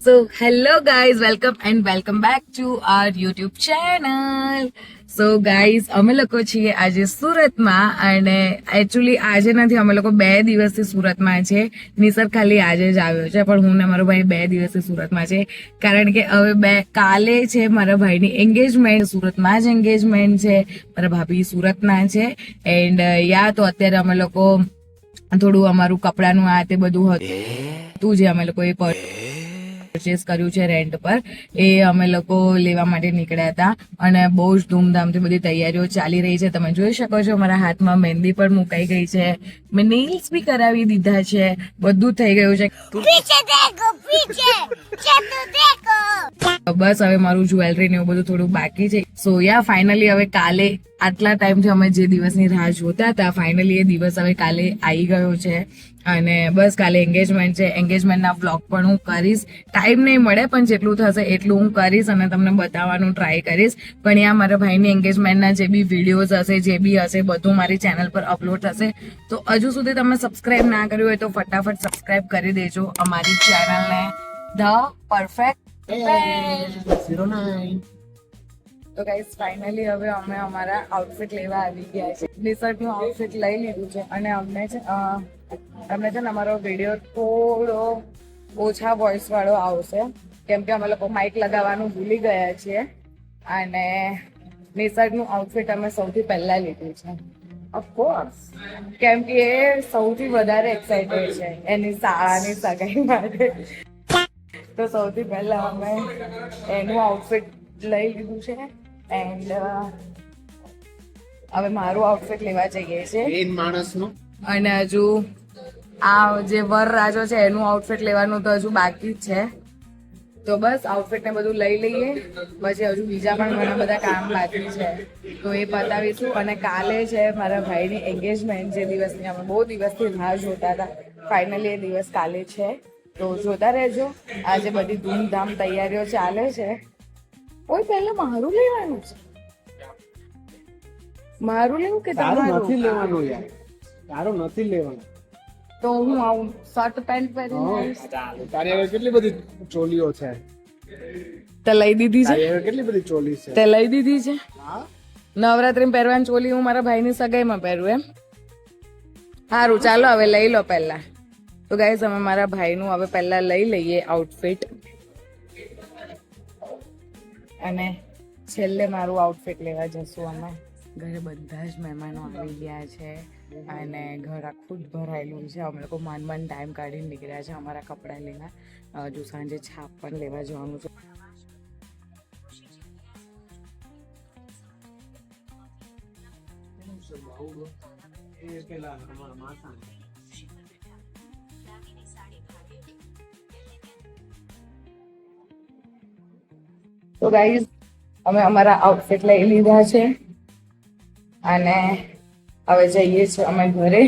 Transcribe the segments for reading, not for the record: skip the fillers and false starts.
So, hello guys, welcome back to our YouTube channel. So guys, અમે લોકો છીએ આજે સુરતમાં અને એકચ્યુઅલી આજે નથી, અમે લોકો 2 દિવસથી સુરતમાં છે. નિસર ખાલી આજે જ આવ્યો છે, પણ હું ને મારો ભાઈ 2 દિવસથી સુરતમાં છે, કારણ કે હવે કાલે છે મારા ભાઈની એન્ગેજમેન્ટ. સુરતમાં જ એન્ગેજમેન્ટ છે, મારા ભાભી સુરતના છે. એન્ડ તો અત્યારે અમે લોકો થોડું અમારું કપડાનું આ તે બધું હતું જે અમે લોકોએ પરચેસ કર્યું છે રેન્ટ પર, એ અમે લોકો લેવા માટે નીકળ્યા હતા. અને બહુ જ ધૂમધામથી બધી તૈયારીઓ ચાલી રહી છે. તમે જોઈ શકો છો મારા હાથમાં મહેંદી પણ મુકાઈ ગઈ છે, મેં નેલ્સ બી કરાવી દીધા છે, બધું થઈ ગયું છે. બસ હવે મારું જ્વેલરી ને એવું બધું થોડું બાકી છે. સો ફાઇનલી હવે કાલે આટલા ટાઈમથી અમે જે દિવસની રાહ જોતા હતા, ફાઇનલી એ દિવસ હવે કાલે આવી ગયો છે. અને બસ કાલે એન્ગેજમેન્ટ છે. એન્ગેજમેન્ટના વ્લોગ પણ હું કરીશ. ટાઈમ નહીં મળે, પણ જેટલું થશે એટલું હું કરીશ અને તમને બતાવવાનું ટ્રાય કરીશ. પણ મારા ભાઈની એન્ગેજમેન્ટના જે બી વિડીયોઝ હશે, જે બી હશે, બધું મારી ચેનલ પર અપલોડ થશે. તો હજુ સુધી તમે સબસ્ક્રાઇબ ના કર્યું હોય તો ફટાફટ સબસ્ક્રાઇબ કરી દેજો અમારી ચેનલને, ધ પરફેક્ટ 09. તો ગાઈસ ફાઇનલી હવે અમે અમારા આઉટફિટ લેવા આવી ગયા છે. ટી-શર્ટનું આઉટફિટ લઈ લીધું છે અને અમને છે ને અમારો વિડીયો થોડો ઓછા વોઇસ વાળો આવશે, કેમ કે અમે લોકો માઇક લગાવવાનું ભૂલી ગયા છીએ. અને ટી-શર્ટનું આઉટફિટ અમે સૌથી પહેલા લીધું છે, ઓફકોર્સ, કેમ કે એ સૌથી વધારે એક્સાઇટેડ છે એની શાળાની સગાઈ માટે. તો સૌથી પહેલા અમે એનું આઉટફિટ લઈ લીધું છે. એન્ડ હવે મારું આઉટફિટ લેવા જઈએ છીએ માણસનું. અને હજુ આ જે વરરાજો છે એનું આઉટફિટ લેવાનું તો હજુ બાકી જ છે. તો બસ આઉટફિટ ને બધું લઈ લઈએ, પછી હજુ બીજા પણ ઘણા બધા કામ બાકી છે, તો એ પતાવીશું. અને કાલે છે મારા ભાઈની એન્ગેજમેન્ટ, જે દિવસની અમે બહુ દિવસથી રાહ જોતા હતા. ફાઇનલી એ દિવસ કાલે છે, તો જોતા રહેજો. આજે બધી ધૂમધામ તૈયારીઓ ચાલે છે. ઓય પહેલા મારું લેવાનું છે. મારું લેવું કે તમારું? નથી લેવાનું યાર, તારું નથી લેવાનું. તો હું આવું શર્ટ પેન્ટ પહેરીને આવીશ. તારી હવે કેટલી બધી ચોલીઓ છે, તે લઈ દીધી છે? તારી હવે કેટલી બધી ચોલી છે? તે લઈ દીધી છે? હા, નવરાત્રી પહેરવાની ચોલી હું મારા ભાઈની સગાઈમાં પહેરું એમ? સારું, ચાલો હવે લઈ લો પહેલા. તો ગાઈસ અમે મારા ભાઈનું હવે પહેલા લઈ લઈએ આઉટફિટ, અને છેલ્લે મારું આઉટફિટ લેવા જશું અમે. ઘરે બધા જ મહેમાનો આવી ગયા છે અને ઘર આખું જ ભરાયેલું છે. અમે લોકો માંડ ટાઈમ કાઢીને નીકળ્યા છે અમારા કપડાં લેવા. હજુ સાંજે છાપ પણ લેવા જવાનું છે. તો ગાઈઝ અમે અમારા આઉટફિટ લઈ લીધા છે અને હવે જઈએ છીએ અમે ઘરે.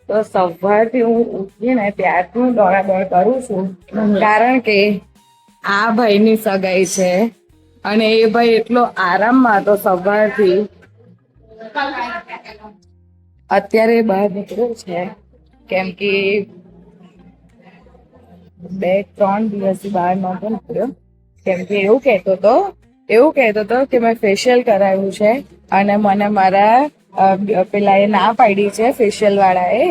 તો સવારથી હું ઉઠીને ત્યારથી હું દોડાદોડ કરું છું, કારણ કે આ ભાઈની સગાઈ છે અને એ ભાઈ એટલો આરામમાં હતો સવારથી. અત્યારે બહાર નીકળ્યો છે, કેમ કે 2-3 દિવસથી બહાર નહોતો નીકળ્યો, કેમ કે એવું કહેતો હતો કે મેં ફેશિયલ કરાવ્યું છે અને મને મારા પેલા એ ના પાડી છે, ફેશિયલ વાળાએ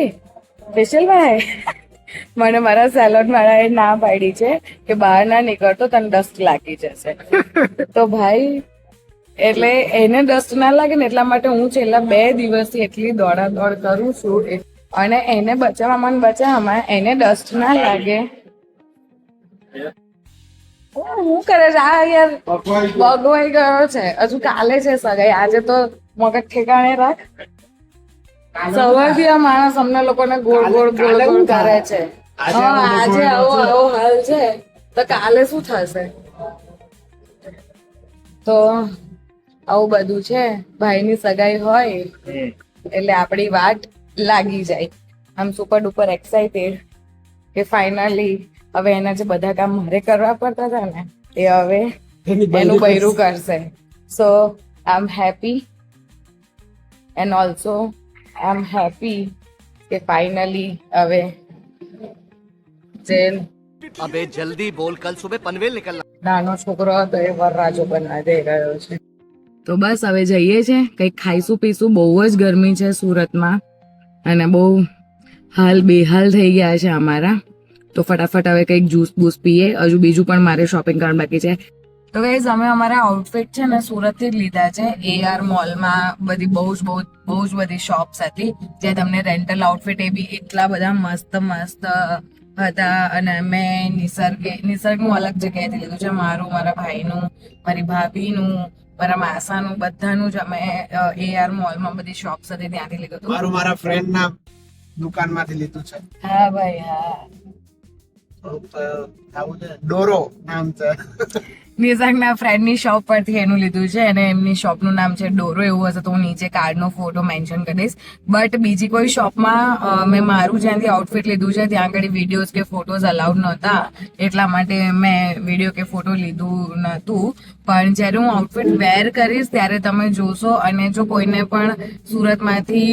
મને મારા સેલોન વાળાએ ના પાડી છે કે બહાર ના નીકળતો, તને ડસ્ટ લાગી જશે. તો ભાઈ એટલે એને ડસ્ટ ના લાગે ને એટલા માટે હું છેલ્લા 2 દિવસથી એટલી દોડાદોડ કરું છું, અને એને બચાવવામાં એને ડસ્ટ ના લાગે. હું કરે છે આ યાર? બગવાઈ ગયો છે. હજુ કાલે છે સગાઈ, આજે તો મગજ ઠેકાણે રાખ. સવારથી આ માણસ અમને લોકોને ગોળ ગોળ કરે છે. આજે આવો હાલ છે, તો કાલે શું થશે? તો આવું બધું છે. ભાઈની સગાઈ હોય એટલે આપણી વાટ લાગી જાય. આમ સુપર ડુપર એક્સાઇટેડ કે ફાઇનલી હવે એના જે બધા કામ મારે કરવા પડતા હતા ને, એ હવે એનું બૈરું કરશે. So I am happy and also I am happy કે ફાઇનલી હવે જે अबे जल्दी बोल कल सुबह पनवेल निकलना। નાનો છોકરો હતો એ વરરાજો બનવા જઈ રહ્યો છે. તો બસ હવે જઈએ છે, કંઈક ખાઈશું પીશું. બહુ જ ગરમી છે સુરતમાં અને બહુ હાલ બેહાલ થઈ ગયા છે અમારા. તો ફટાફટ હવે કંઈક જ્યુસ બૂસ પીએ. હજુ બીજું પણ મારે શોપિંગ કરવાનું બાકી છે. તો ગાઈઝ અમે અમારા આઉટફિટ છે ને સુરતથી જ લીધા છે. AR મોલમાં બધી બહુ જ બધી શોપ્સ હતી જ્યાં તમને રેન્ટલ આઉટફિટ એ બી એટલા બધા મસ્ત મસ્ત હતા. અને મેં નિસર્ગનું અલગ જગ્યાએથી લીધું છે. મારું, મારા ભાઈનું, મારી ભાભીનું, મારા માસાનું, બધાનું જ અમે AR મોલમાં બધી શોપ્સ હતી ત્યાંથી લીધું હતું. મારું મારા ફ્રેન્ડ ના દુકાનમાંથી લીધું છે. હા ભાઈ હા. ડોરો નામ છે. નિસર્ગના ફ્રેન્ડની શોપ પરથી એનું લીધું છે અને એમની શોપનું નામ છે ડોરો. એવું હશે તો હું નીચે કાર્ડનો ફોટો મેન્શન કરી દઈશ. બટ બીજી કોઈ શોપમાં મેં મારું જ્યાંથી આઉટફિટ લીધું છે ત્યાં આગળ વિડીયોઝ કે ફોટોઝ અલાઉડ નહોતા, એટલા માટે મેં વિડીયો કે ફોટો લીધું નહોતું. પણ જ્યારે હું આઉટફિટ વેર કરીશ ત્યારે તમે જોશો. અને જો કોઈને પણ સુરતમાંથી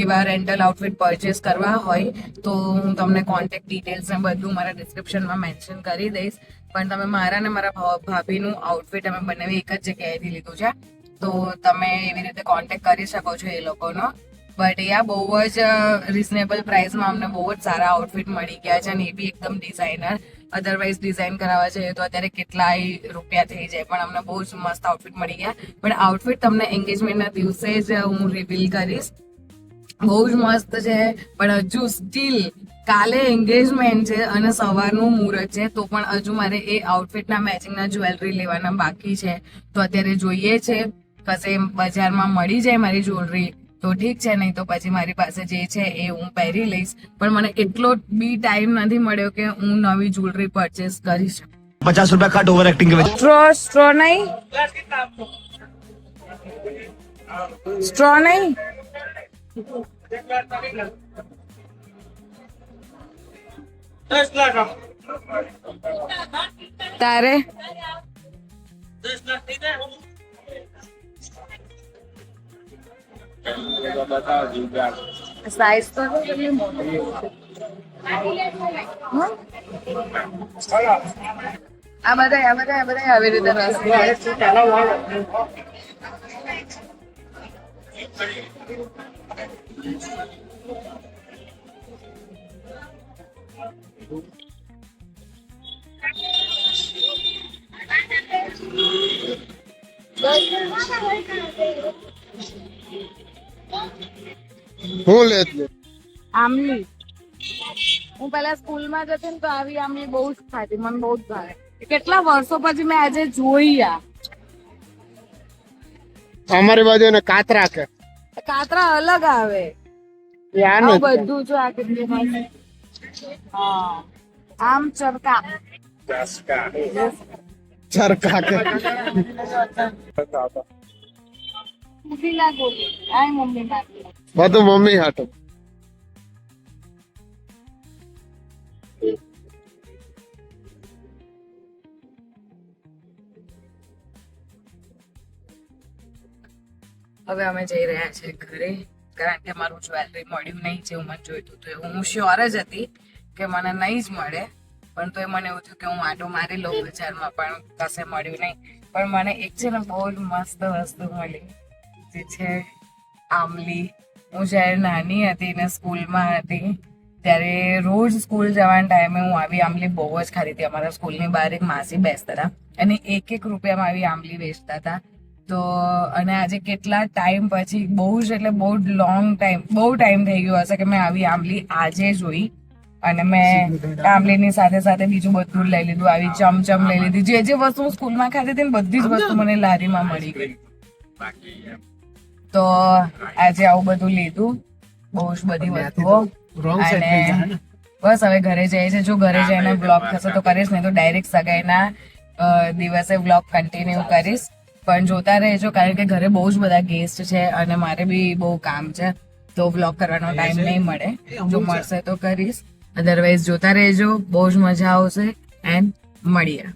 એવા રેન્ટલ આઉટફિટ પરચેસ કરવા હોય તો હું તમને કોન્ટેક્ટ ડિટેલ્સ ને બધું મારા ડિસ્ક્રિપ્શનમાં મેન્શન કરી દઈશ. પણ તમે મારા ને મારા ભાભીનું આઉટફિટ અમે બંને એક જ જગ્યાએથી લીધું છે, તો તમે એવી રીતે કોન્ટેક્ટ કરી શકો છો એ લોકોનો. બટ યા બહુ જ રિઝનેબલ પ્રાઇસમાં અમને બહુ જ સારા આઉટફિટ મળી ગયા છે અને એ બી એકદમ ડિઝાઇનર. અધરવાઇઝ ડિઝાઇન કરાવવા છે તો અત્યારે કેટલાય રૂપિયા થઈ જાય, પણ અમને બહુ જ મસ્ત આઉટફિટ મળી ગયા. પણ આઉટફિટ તમને એન્ગેજમેન્ટના દિવસે જ હું રિવીલ કરીશ. બહુ જ મસ્ત છે. પણ હજુ સ્ટીલ કાલે એન્ગેજમેન્ટ છે અને સવારનું મુહૂર્ત છે, તો પણ હજુ મારે એ આઉટફિટના મેચિંગના જ્વેલરી લેવાના બાકી છે. તો અત્યારે જોઈએ છે કશે બજારમાં મળી જાય મારી જ્વેલરી તો ઠીક છે, નહીં તો પછી મારી પાસે જે છે એ હું પહેરી લઈશ. પણ મને એટલો બી ટાઈમ નથી મળ્યો કે હું નવી જ્વેલરી પરચેસ કરી શકું. 50 रुपया कट ओवर एक्टिंग के वजह। સ્ટ્રો નહીં, સ્ટ્રો નહીં. તારે સાઈઝ તો કેટલી મોટી. આ બધા આવી રીતે રસ હું લેત લે આમલી. હું પેલા સ્કૂલમાં જતી ને તો આવી આમલી બહુ જ ખાતી, મને બહુ જ ભાવે. કેટલા વર્ષો પછી મેં આજે જોઈ. અમારી બાજુ એને કાતરા કે કાતરા અલગ આવે. આનું જ છે. બધું જો આ કેટલી મસ્ત. હા, આમ ચરકા ચરકા કે મમ્મી ના ગોલી. આય મમ્મી ના ગોલી. બધું મમ્મી હાટું. હવે અમે જઈ રહ્યા છીએ ઘરે, કારણ કે મારું જ્વેલરી મળ્યું નહીં જેવું મને જોઈતું હતું. હું શ્યોર જ હતી કે મને નહીં જ મળે, પણ તો એ મને એવું થયું કે હું આટો મારી લઉં બજારમાં, પણ કશે મળ્યું નહીં. પણ મને એક છે ને બહુ જ મસ્ત વસ્તુ મળી, જે છે આમલી. હું જ્યારે નાની હતી ને સ્કૂલમાં હતી ત્યારે રોજ સ્કૂલ જવાના ટાઈમે હું આવી આમલી બહુ જ ખાધી હતી. અમારા સ્કૂલની બહાર એક માસી બેસતા હતા અને 1 રૂપિયામાં આવી આમલી વેચતા હતા. તો અને આજે કેટલા ટાઈમ પછી, બહુ જ એટલે બહુ જ બહુ ટાઈમ થઈ ગયો હશે કે મેં આવી આમલી આજે જોઈ. અને મેં આમલીની સાથે સાથે બીજું બધું લઈ લીધું. આવી ચમચમ લઈ લીધી. જે જે વસ્તુ હું સ્કૂલમાં ખાતી હતી ને બધી જ વસ્તુ મને લારીમાં મળી ગઈ. તો આજે આવું બધું લીધું, બહુ જ બધી વસ્તુઓ. અને બસ હવે ઘરે જઈએ છે. જો ઘરે જઈને બ્લોગ થશે તો કરીશ, નહીં તો ડાયરેક્ટ સગાઈના દિવસે બ્લોગ કન્ટિન્યુ કરીશ. પણ જોતા રહેજો, કારણ કે ઘરે બહુ જ બધા ગેસ્ટ છે અને મારે બી બહુ કામ છે, તો બ્લોગ કરવાનો ટાઈમ નહીં મળે. જો મળશે તો કરીશ, અધરવાઇઝ જોતા રહેજો, બહુ જ મજા આવશે. એન્ડ મળીએ.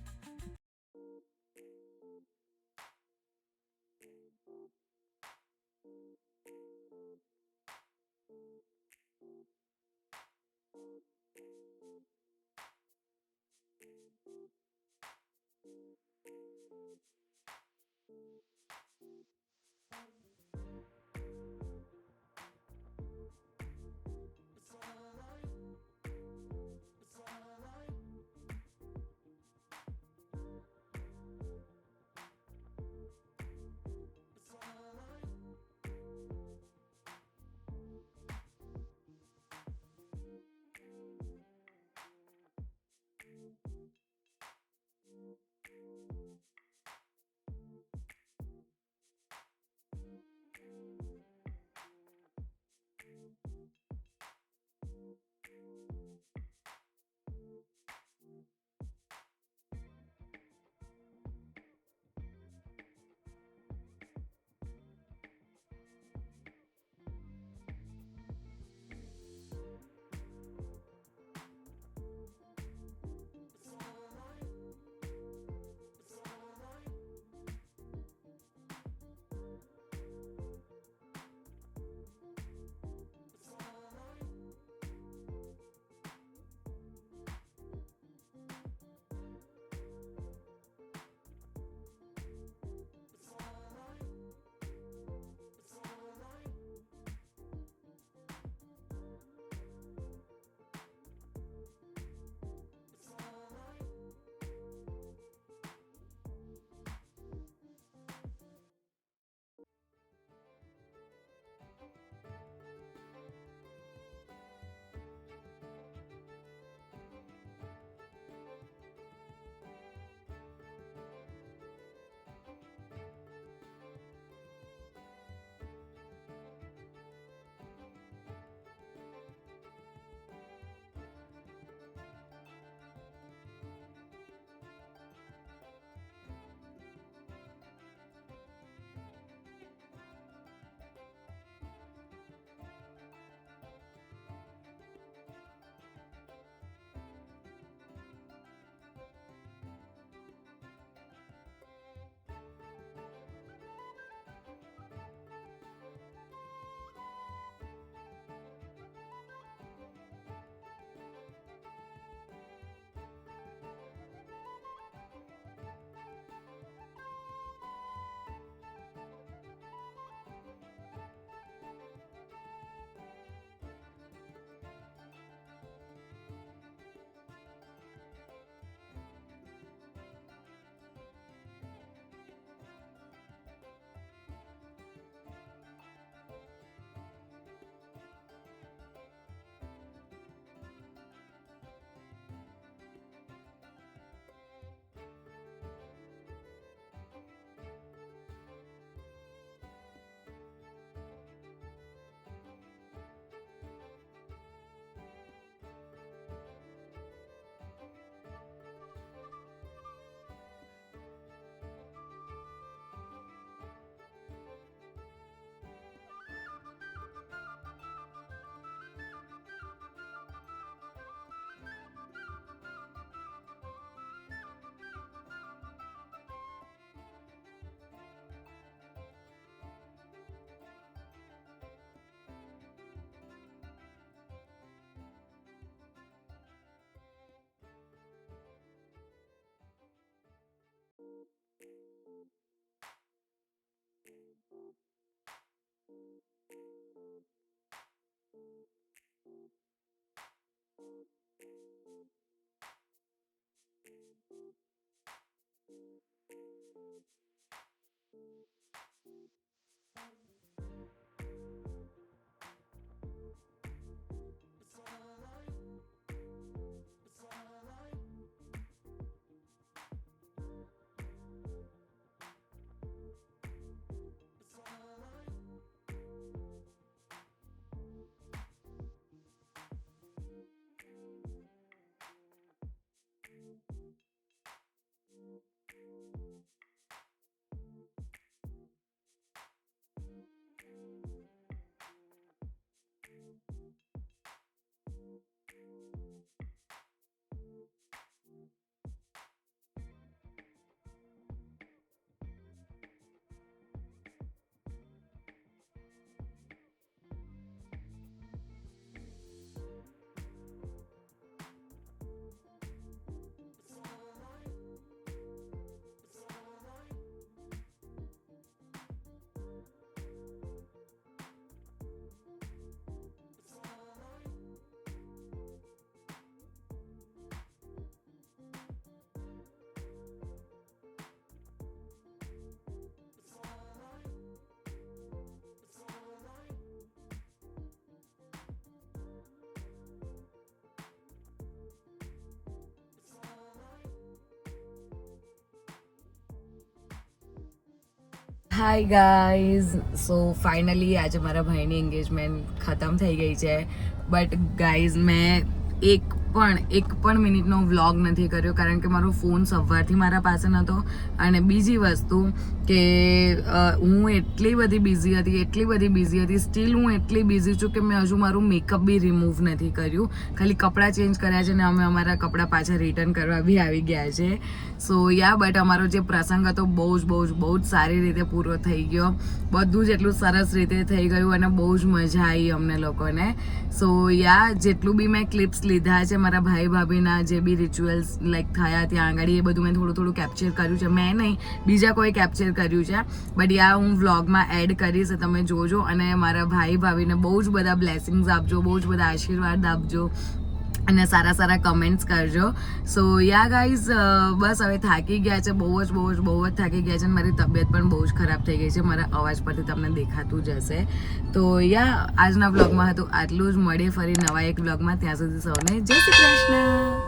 હાય ગાઈઝ, સો ફાઇનલી આજે મારા ભાઈની એન્ગેજમેન્ટ ખતમ થઈ ગઈ છે. બટ ગાઈઝ મેં એક પણ મિનિટનો વ્લોગ નથી કર્યો, કારણ કે મારો ફોન સવારથી મારા પાસે નહોતો. અને બીજી વસ્તુ કે હું એટલી બધી બિઝી હતી, સ્ટીલ હું એટલી બિઝી છું કે મેં હજુ મારું મેકઅપ બી રિમૂવ નથી કર્યું. ખાલી કપડાં ચેન્જ કર્યા છે ને અમે અમારા કપડાં પાછા રિટર્ન કરવા બી આવી ગયા છે. સો યા બટ અમારો જે પ્રસંગ હતો બહુ જ સારી રીતે પૂરો થઈ ગયો. બધું જ એટલું સરસ રીતે થઈ ગયું અને બહુ જ મજા આવી અમને લોકોને. સો યા જેટલું બી મેં ક્લિપ્સ લીધા છે મારા ભાઈ ભાભીના, જે બી રિચ્યુઅલ્સ લાઈક થયા ત્યાં આગળ, એ બધું મેં થોડું કેપ્ચર કર્યું છે. મેં નહીં, બીજા કોઈ કેપ્ચર કર્યું છે. બટ યા હું વ્લોગમાં એડ કરીશ, તમે જોજો. અને મારા ભાઈ ભાભીને બહુ જ બધા બ્લેસિંગ્સ આપજો, બહુ જ બધા આશીર્વાદ આપજો અને સારા કમેન્ટ્સ કરજો. સો યા ગાઈઝ, બસ હવે થાકી ગયા છે, બહુ જ થાકી ગયા છે. અને મારી તબિયત પણ બહુ જ ખરાબ થઈ ગઈ છે, મારા અવાજ પરથી તમને દેખાતું જ હશે. તો યા આજના બ્લોગમાં હતું આટલું જ. મળીએ ફરી નવા એક બ્લોગમાં. ત્યાં સુધી સૌને જય શ્રી કૃષ્ણ.